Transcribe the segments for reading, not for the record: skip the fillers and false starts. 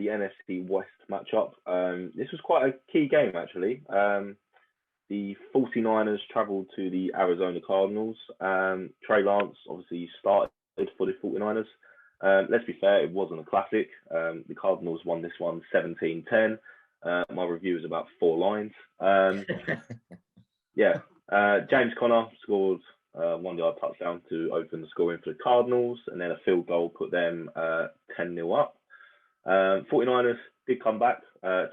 the NFC West matchup. This was quite a key game, actually. The 49ers travelled to the Arizona Cardinals. Trey Lance obviously started for the 49ers. Let's be fair, it wasn't a classic. The Cardinals won this one 17-10. My review is about 4 lines. James Conner scored 1-yard touchdown to open the scoring for the Cardinals, and then a field goal put them 10-0 up. 49ers did come back.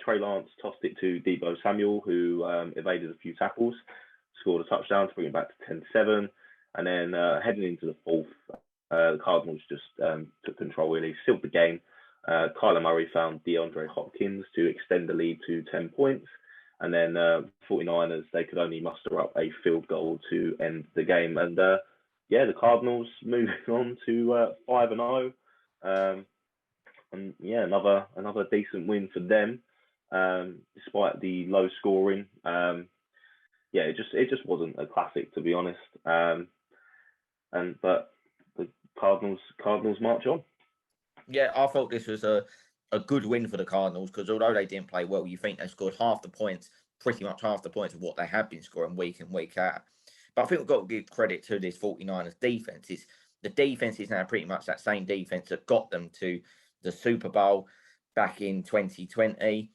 Trey Lance tossed it to Deebo Samuel, who evaded a few tackles, scored a touchdown to bring it back to 10-7. And then heading into the fourth, the Cardinals just took control, really, sealed the game. Kyler Murray found DeAndre Hopkins to extend the lead to 10 points. And then 49ers, they could only muster up a field goal to end the game. And the Cardinals moving on to 5-0. And yeah, another decent win for them, despite the low scoring. It just wasn't a classic, to be honest. But the Cardinals march on. Yeah, I thought this was a good win for the Cardinals, because although they didn't play well, you think they scored pretty much half the points of what they have been scoring week in, week out. But I think we've got to give credit to this 49ers defense. The defense is now pretty much that same defense that got them to the Super Bowl back in 2020.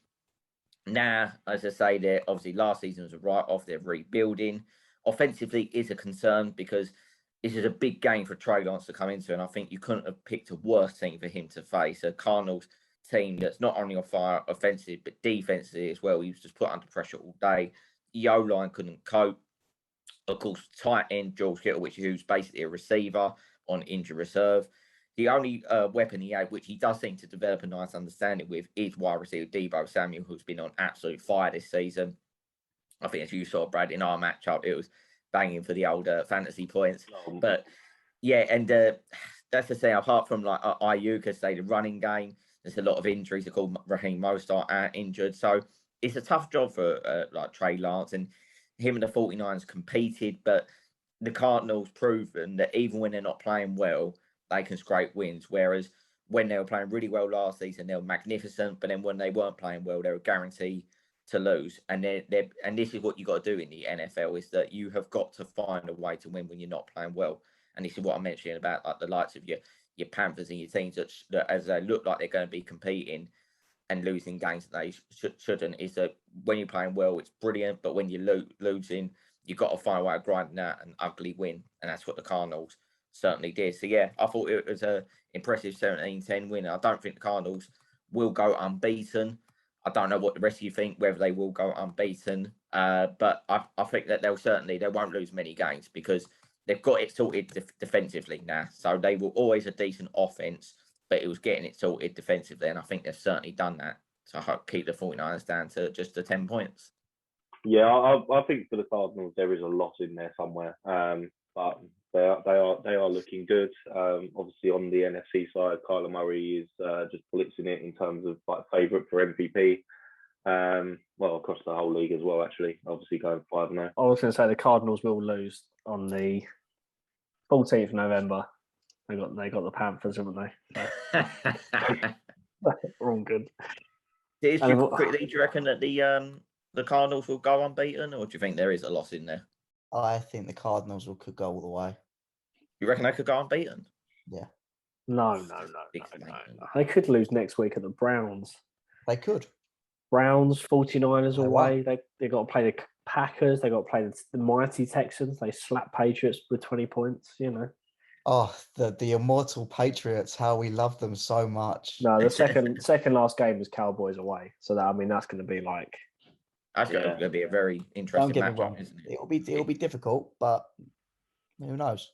Now, as I say, they're obviously last season was a write-off. They're rebuilding. Offensively is a concern, because this is a big game for Trey Lance to come into, and I think you couldn't have picked a worse team for him to face. A Cardinals team that's not only on fire offensive but defensively as well. He was just put under pressure all day. The O-line couldn't cope. Of course, tight end George Kittle, who's basically a receiver on injury reserve. The only weapon he had, which he does seem to develop a nice understanding with, is wide receiver Deebo Samuel, who's been on absolute fire this season. I think, as you saw, Brad, in our matchup, it was banging for the old fantasy points. But yeah, and that's the thing. Apart from like Ayuk, as say, the running game, there's a lot of injuries. They're called Raheem Mostert injured, so it's a tough job for like Trey Lance, and him and the 49ers competed, but the Cardinals proven that even when they're not playing well, they can scrape wins. Whereas when they were playing really well last season, they were magnificent, but then when they weren't playing well, they were guaranteed to lose. And and this is what you got to do in the NFL, is that you have got to find a way to win when you're not playing well. And this is what I mentioned about like the likes of your Panthers and your teams that as they look like they're going to be competing and losing games that they shouldn't, is that when you're playing well, it's brilliant, but when you're losing, you've got to find a way of grinding out an ugly win. And that's what the Cardinals certainly did. So yeah, I thought it was a impressive 17-10 win. I don't think the Cardinals will go unbeaten. I don't know what the rest of you think, whether they will go unbeaten. But I think that they won't lose many games, because they've got it sorted defensively now. So they were always a decent offense, but it was getting it sorted defensively. And I think they've certainly done that. So I hope keep the 49ers down to just the 10 points. Yeah, I think for the Cardinals, there is a lot in there somewhere. But they are looking good. Obviously, on the NFC side, Kyler Murray is just blitzing it in terms of like favourite for MVP. Well, across the whole league as well, actually. Obviously, going 5-0. I was going to say the Cardinals will lose on the 14th of November. They got the Panthers, haven't they? So, we're all good. Do you reckon that the Cardinals will go unbeaten, or do you think there is a loss in there? I think the Cardinals could go all the way. You reckon they could go unbeaten? Yeah. No. They could lose next week at the Browns. They could. Browns, 49ers away. They got to play the Packers. They got to play the mighty Texans. They slap Patriots with 20 points, you know. Oh, the immortal Patriots, how we love them so much. No, the second last game is Cowboys away. So that's going to be like... That's going to be a very interesting matchup, isn't it? It'll be difficult, but who knows?